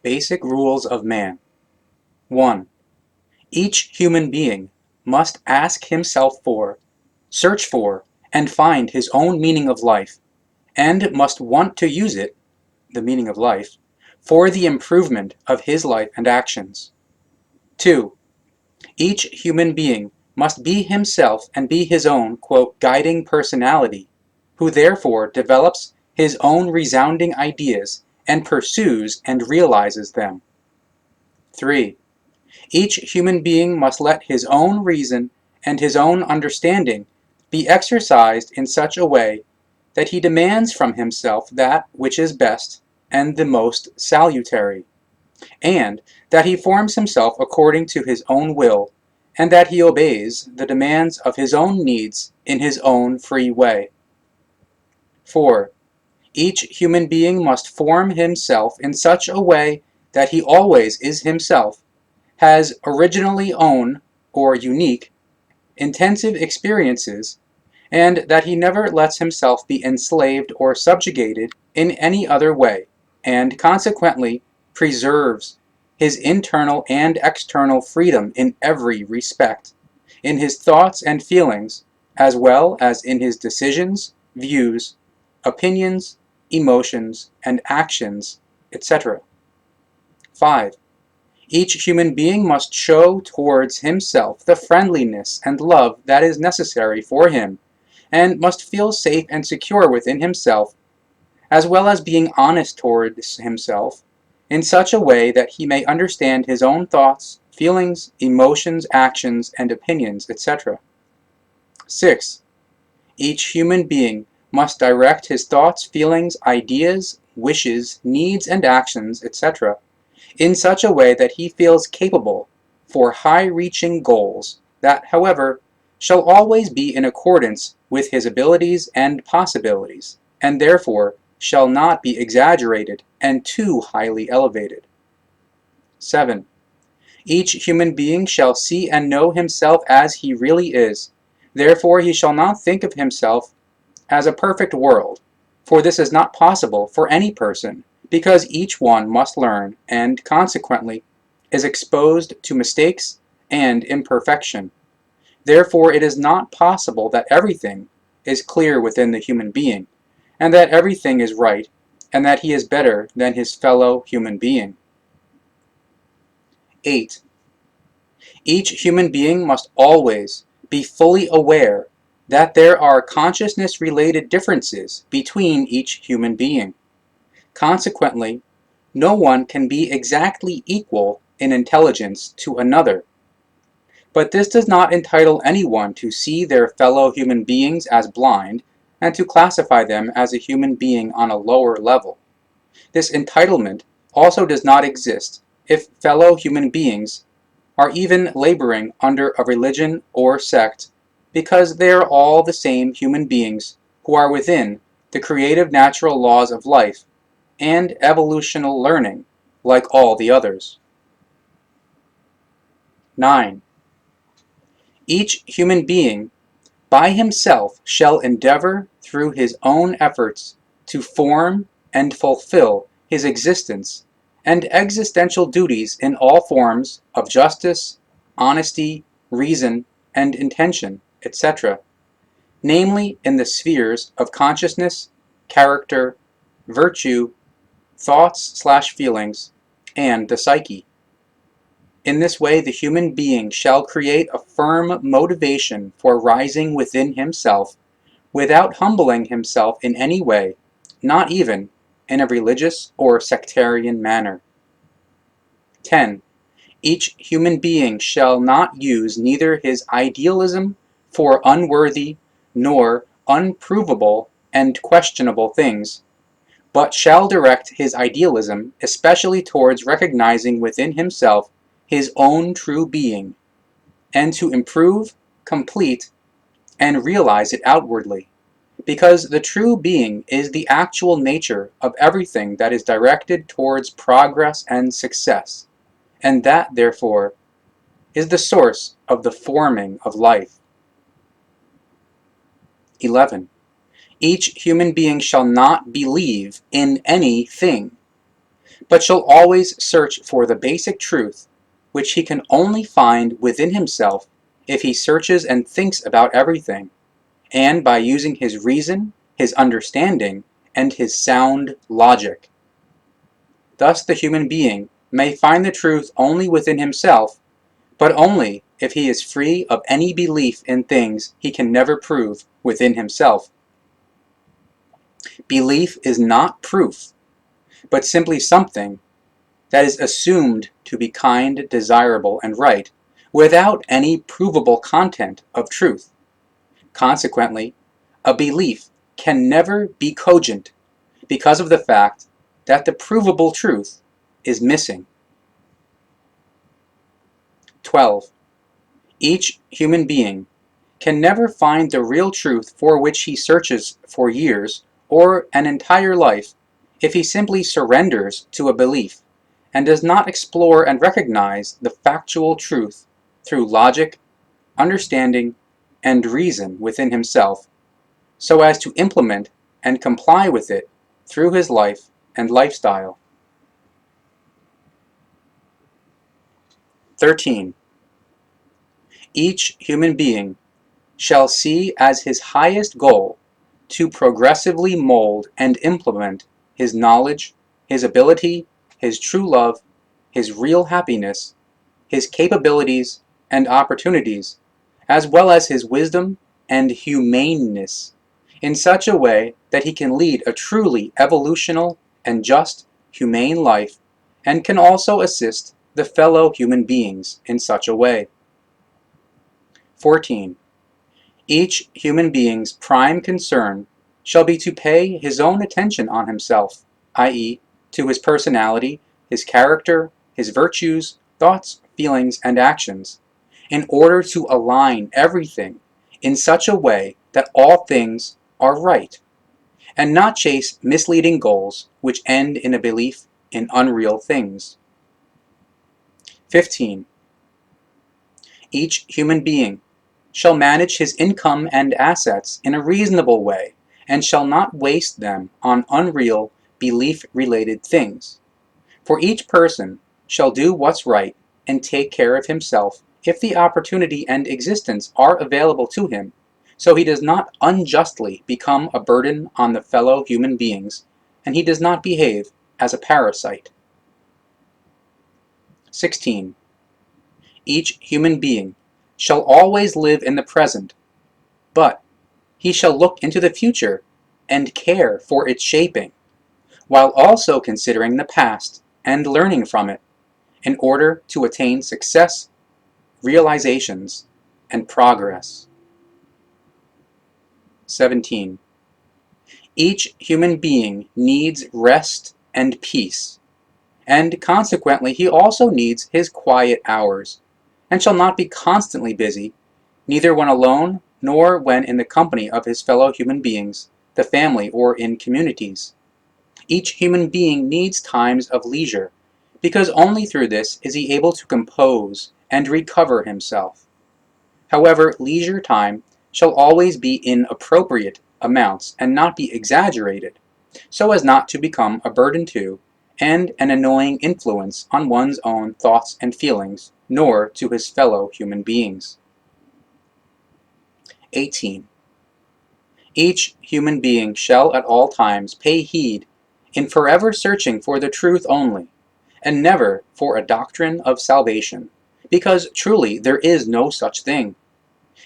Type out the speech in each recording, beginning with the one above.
Basic rules of man. 1. Each human being must ask himself for, search for, and find his own meaning of life, and must want to use it, the meaning of life, for the improvement of his life and actions. 2. Each human being must be himself and be his own, guiding personality, who therefore develops his own resounding ideas and pursues and realizes them. 3. Each human being must let his own reason and his own understanding be exercised in such a way that he demands from himself that which is best and the most salutary, and that he forms himself according to his own will, and that he obeys the demands of his own needs in his own free way. 4. Each human being must form himself in such a way that he always is himself, has originally own, or unique, intensive experiences, and that he never lets himself be enslaved or subjugated in any other way, and consequently preserves his internal and external freedom in every respect, in his thoughts and feelings, as well as in his decisions, views, opinions, emotions, and actions, etc. 5. Each human being must show towards himself the friendliness and love that is necessary for him, and must feel safe and secure within himself, as well as being honest towards himself, in such a way that he may understand his own thoughts, feelings, emotions, actions, and opinions, etc. 6. Each human being must direct his thoughts, feelings, ideas, wishes, needs, and actions, etc., in such a way that he feels capable for high-reaching goals that, however, shall always be in accordance with his abilities and possibilities, and therefore shall not be exaggerated and too highly elevated. 7. Each human being shall see and know himself as he really is, therefore he shall not think of himself as a perfect world, for this is not possible for any person, because each one must learn, and consequently is exposed to mistakes and imperfection. Therefore it is not possible that everything is clear within the human being, and that everything is right, and that he is better than his fellow human being. 8. Each human being must always be fully aware that there are consciousness-related differences between each human being. Consequently, no one can be exactly equal in intelligence to another. But this does not entitle anyone to see their fellow human beings as blind, and to classify them as a human being on a lower level. This entitlement also does not exist if fellow human beings are even laboring under a religion or sect, because they are all the same human beings who are within the creative natural laws of life and evolutional learning like all the others. 9. Each human being by himself shall endeavor through his own efforts to form and fulfill his existence and existential duties in all forms of justice, honesty, reason, and intention, etc., namely in the spheres of consciousness, character, virtue, thoughts/feelings, and the psyche. In this way the human being shall create a firm motivation for rising within himself without humbling himself in any way, not even in a religious or sectarian manner. 10. Each human being shall not use neither his idealism for unworthy nor unprovable and questionable things, but shall direct his idealism especially towards recognizing within himself his own true being, and to improve, complete, and realize it outwardly, because the true being is the actual nature of everything that is directed towards progress and success, and that, therefore, is the source of the forming of life. 11. Each human being shall not believe in anything. but shall always search for the basic truth, which he can only find within himself if he searches and thinks about everything, and by using his reason, his understanding, and his sound logic. Thus the human being may find the truth only within himself, but only if he is free of any belief in things he can never prove within himself. Belief is not proof, but simply something that is assumed to be kind, desirable, and right, without any provable content of truth. Consequently, a belief can never be cogent because of the fact that the provable truth is missing. 12. Each human being can never find the real truth for which he searches for years or an entire life if he simply surrenders to a belief and does not explore and recognize the factual truth through logic, understanding, and reason within himself, so as to implement and comply with it through his life and lifestyle. 13. Each human being shall see as his highest goal to progressively mold and implement his knowledge, his ability, his true love, his real happiness, his capabilities and opportunities, as well as his wisdom and humaneness, in such a way that he can lead a truly evolutional and just, humane life, and can also assist the fellow human beings in such a way. 14. Each human being's prime concern shall be to pay his own attention on himself, i.e., to his personality, his character, his virtues, thoughts, feelings, and actions, in order to align everything in such a way that all things are right, and not chase misleading goals which end in a belief in unreal things. 15. Each human being shall manage his income and assets in a reasonable way, and shall not waste them on unreal, belief-related things. For each person shall do what's right and take care of himself if the opportunity and existence are available to him, so he does not unjustly become a burden on the fellow human beings, and he does not behave as a parasite. 16. Each human being shall always live in the present, but he shall look into the future and care for its shaping, while also considering the past and learning from it, in order to attain success, realizations, and progress. 17. Each human being needs rest and peace, and consequently he also needs his quiet hours, and shall not be constantly busy, neither when alone nor when in the company of his fellow human beings, the family, or in communities. Each human being needs times of leisure, because only through this is he able to compose and recover himself. However, leisure time shall always be in appropriate amounts and not be exaggerated, so as not to become a burden to and an annoying influence on one's own thoughts and feelings, nor to his fellow human beings. 18. Each human being shall at all times pay heed in forever searching for the truth only, and never for a doctrine of salvation, because truly there is no such thing,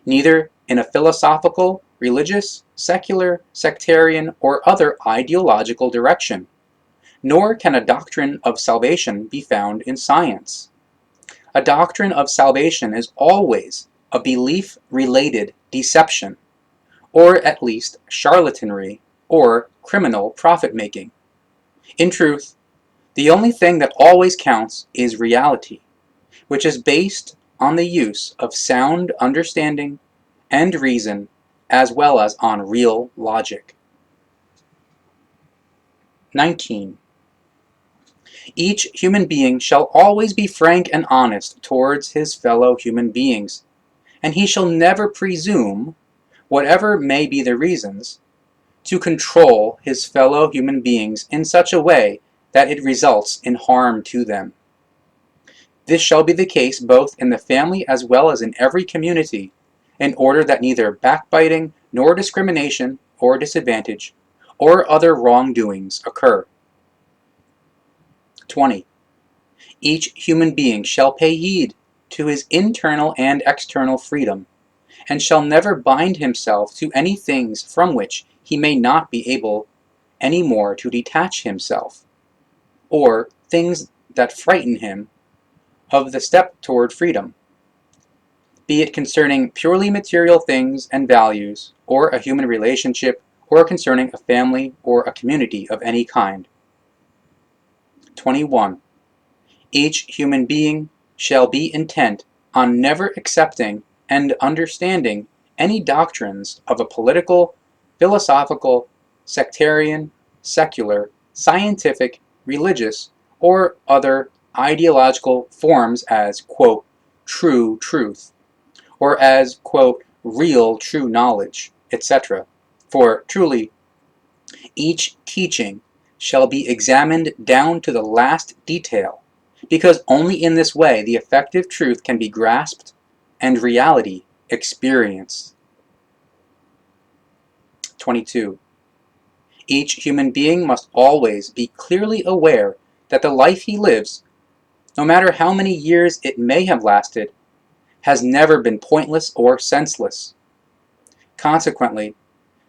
neither in a philosophical, religious, secular, sectarian, or other ideological direction, nor can a doctrine of salvation be found in science. A doctrine of salvation is always a belief-related deception, or at least charlatanry or criminal profit-making. In truth, the only thing that always counts is reality, which is based on the use of sound understanding and reason, as well as on real logic. 19. Each human being shall always be frank and honest towards his fellow human beings, and he shall never presume, whatever may be the reasons, to control his fellow human beings in such a way that it results in harm to them. This shall be the case both in the family as well as in every community, in order that neither backbiting nor discrimination or disadvantage or other wrongdoings occur. 20. Each human being shall pay heed to his internal and external freedom, and shall never bind himself to any things from which he may not be able any more to detach himself, or things that frighten him of the step toward freedom, be it concerning purely material things and values, or a human relationship, or concerning a family or a community of any kind. 21. Each human being shall be intent on never accepting and understanding any doctrines of a political, philosophical, sectarian, secular, scientific, religious, or other ideological forms as, quote, true truth, or as, quote, real true knowledge, etc. For truly, each teaching shall be examined down to the last detail, because only in this way the effective truth can be grasped and reality experienced. 22. Each human being must always be clearly aware that the life he lives, no matter how many years it may have lasted, has never been pointless or senseless. Consequently,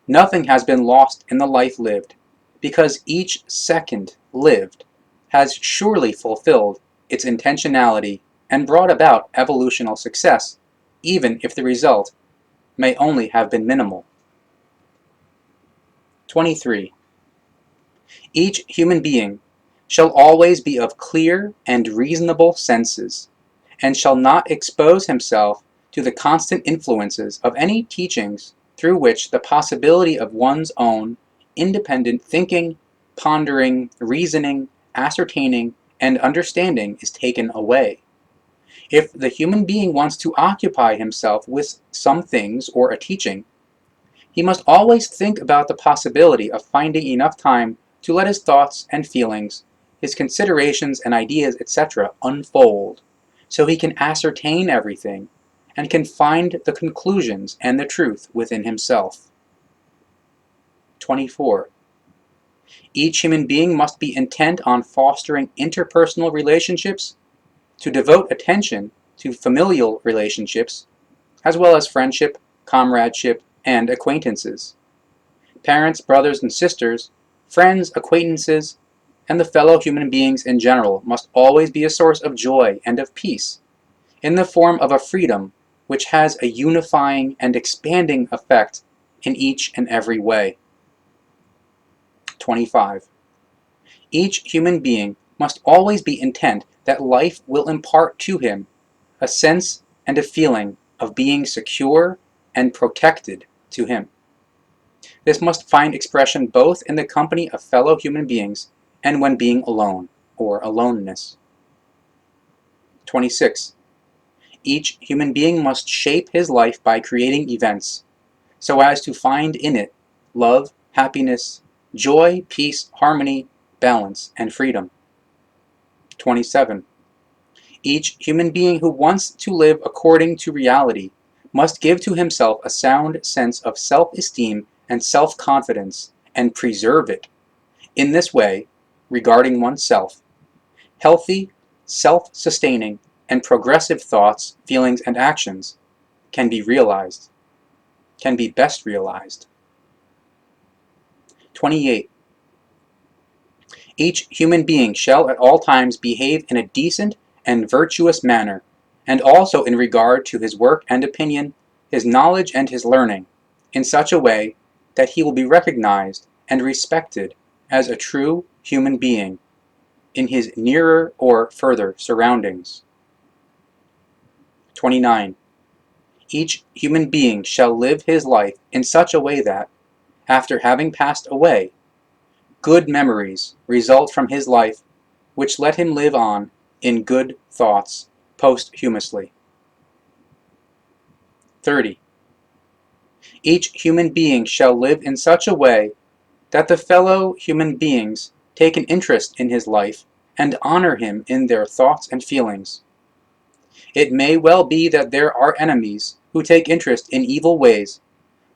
nothing has been lost in the life lived, because each second lived has surely fulfilled its intentionality and brought about evolutional success, even if the result may only have been minimal. 23. Each human being shall always be of clear and reasonable senses, and shall not expose himself to the constant influences of any teachings through which the possibility of one's own independent thinking, pondering, reasoning, ascertaining, and understanding is taken away. If the human being wants to occupy himself with some things or a teaching, he must always think about the possibility of finding enough time to let his thoughts and feelings, his considerations and ideas, etc., unfold, so he can ascertain everything and can find the conclusions and the truth within himself. 24. Each human being must be intent on fostering interpersonal relationships, to devote attention to familial relationships, as well as friendship, comradeship, and acquaintances. Parents, brothers and sisters, friends, acquaintances, and the fellow human beings in general must always be a source of joy and of peace, in the form of a freedom which has a unifying and expanding effect in each and every way. 25. Each human being must always be intent that life will impart to him a sense and a feeling of being secure and protected to him. This must find expression both in the company of fellow human beings and when being alone, or aloneness. 26. Each human being must shape his life by creating events, so as to find in it love, happiness, joy, peace, harmony, balance, and freedom. 27. Each human being who wants to live according to reality must give to himself a sound sense of self-esteem and self-confidence, and preserve it. In this way, regarding oneself, healthy, self-sustaining, and progressive thoughts, feelings, and actions can be best realized. 28. Each human being shall at all times behave in a decent and virtuous manner, and also in regard to his work and opinion, his knowledge and his learning, in such a way that he will be recognized and respected as a true human being in his nearer or further surroundings. 29. Each human being shall live his life in such a way that, after having passed away, good memories result from his life which let him live on in good thoughts posthumously. 30. Each human being shall live in such a way that the fellow human beings take an interest in his life, and honor him in their thoughts and feelings. It may well be that there are enemies who take interest in evil ways,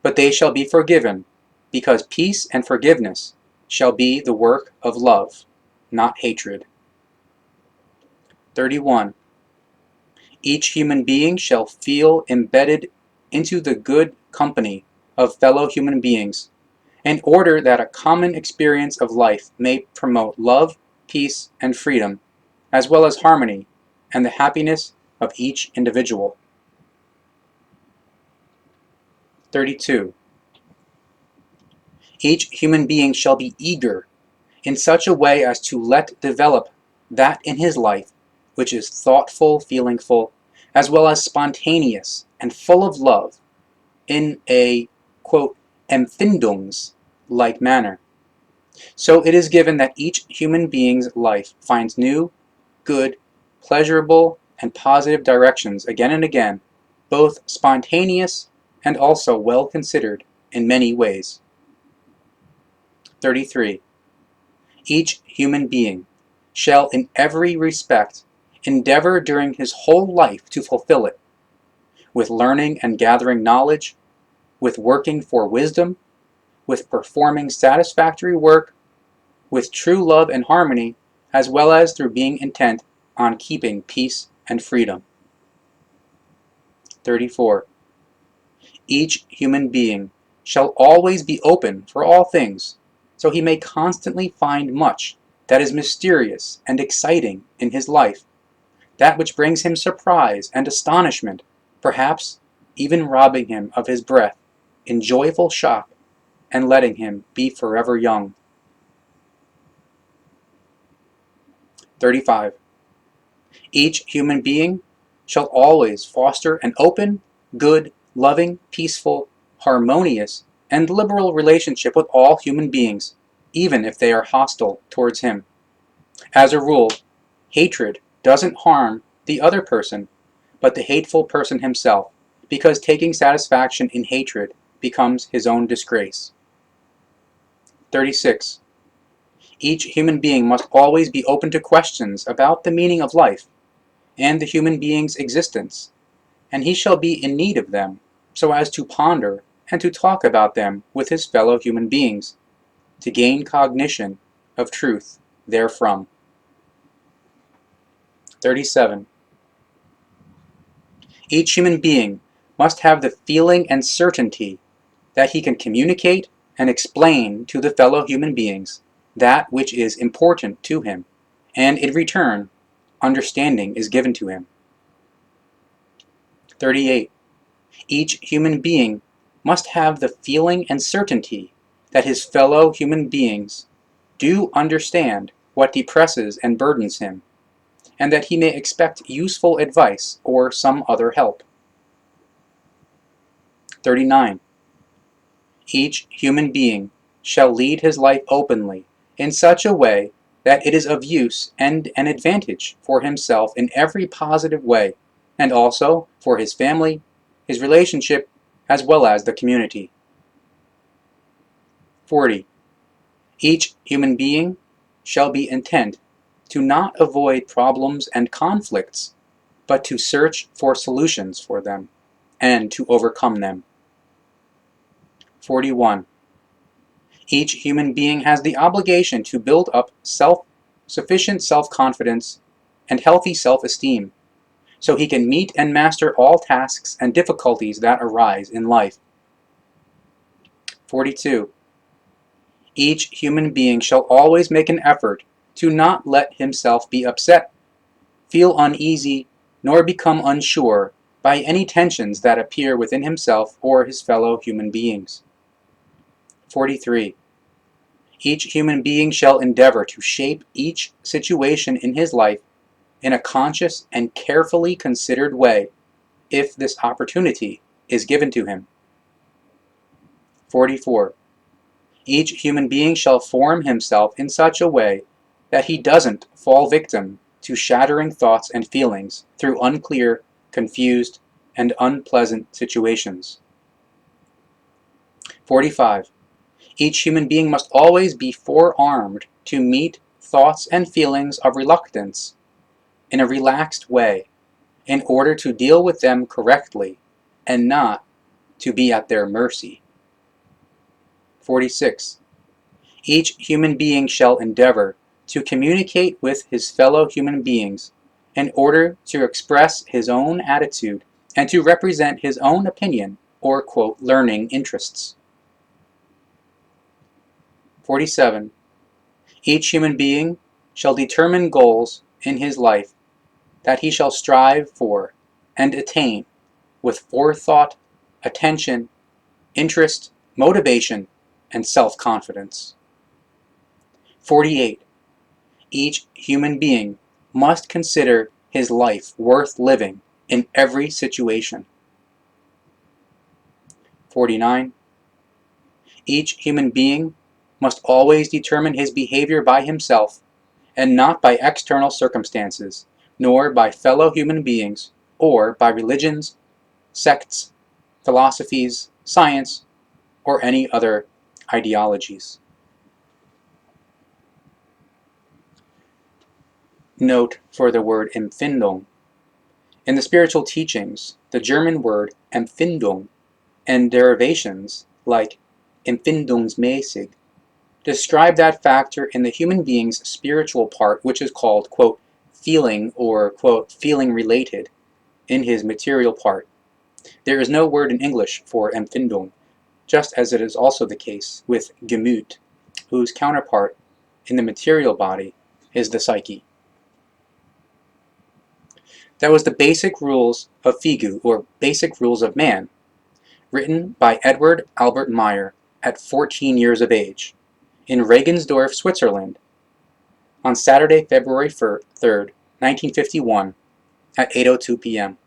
but they shall be forgiven, because peace and forgiveness shall be the work of love, not hatred. 31. Each human being shall feel embedded into the good company of fellow human beings, in order that a common experience of life may promote love, peace, and freedom, as well as harmony and the happiness of each individual. 32. Each human being shall be eager in such a way as to let develop that in his life which is thoughtful, feelingful, as well as spontaneous and full of love, in a, quote, empfindungs-like manner. So it is given that each human being's life finds new, good, pleasurable, and positive directions again and again, both spontaneous and also well considered in many ways. 33. Each human being shall in every respect endeavor during his whole life to fulfill it, with learning and gathering knowledge, with working for wisdom, with performing satisfactory work, with true love and harmony, as well as through being intent on keeping peace and freedom. 34. Each human being shall always be open for all things, so he may constantly find much that is mysterious and exciting in his life, that which brings him surprise and astonishment, perhaps even robbing him of his breath in joyful shock and letting him be forever young. 35. Each human being shall always foster an open, good, loving, peaceful, harmonious, and liberal relationship with all human beings, even if they are hostile towards him. As a rule, hatred doesn't harm the other person, but the hateful person himself, because taking satisfaction in hatred becomes his own disgrace. 36. Each human being must always be open to questions about the meaning of life and the human being's existence, and he shall be in need of them, so as to ponder and to talk about them with his fellow human beings, to gain cognition of truth therefrom. 37. Each human being must have the feeling and certainty that he can communicate and explain to the fellow human beings that which is important to him, and in return, understanding is given to him. 38. Each human being must have the feeling and certainty that his fellow human beings do understand what depresses and burdens him, and that he may expect useful advice or some other help. 39. Each human being shall lead his life openly in such a way that it is of use and an advantage for himself in every positive way, and also for his family, his relationship, as well as the community. 40. Each human being shall be intent to not avoid problems and conflicts, but to search for solutions for them, and to overcome them. 41. Each human being has the obligation to build up sufficient self-confidence and healthy self-esteem, so he can meet and master all tasks and difficulties that arise in life. 42. Each human being shall always make an effort to not let himself be upset, feel uneasy, nor become unsure by any tensions that appear within himself or his fellow human beings. 43. Each human being shall endeavor to shape each situation in his life in a conscious and carefully considered way, if this opportunity is given to him. 44. Each human being shall form himself in such a way that he doesn't fall victim to shattering thoughts and feelings through unclear, confused, and unpleasant situations. 45. Each human being must always be forearmed to meet thoughts and feelings of reluctance in a relaxed way in order to deal with them correctly and not to be at their mercy. 46. Each human being shall endeavor to communicate with his fellow human beings in order to express his own attitude and to represent his own opinion or, quote, learning interests. 47. Each human being shall determine goals in his life that he shall strive for and attain with forethought, attention, interest, motivation, and self-confidence. 48. Each human being must consider his life worth living in every situation. 49. Each human being must always determine his behavior by himself and not by external circumstances, nor by fellow human beings, or by religions, sects, philosophies, science, or any other ideologies. Note for the word Empfindung. In the spiritual teachings, the German word Empfindung and derivations like empfindungsmäßig describe that factor in the human being's spiritual part which is called, quote, feeling or, quote, feeling related in his material part. There is no word in English for Empfindung, just as it is also the case with Gemüt, whose counterpart in the material body is the psyche. That was the Basic Rules of FIGU, or Basic Rules of Man, written by Eduard Albert Meier at 14 years of age, in Regensdorf, Switzerland, on Saturday, February 3rd, 1951, at 8:02 p.m.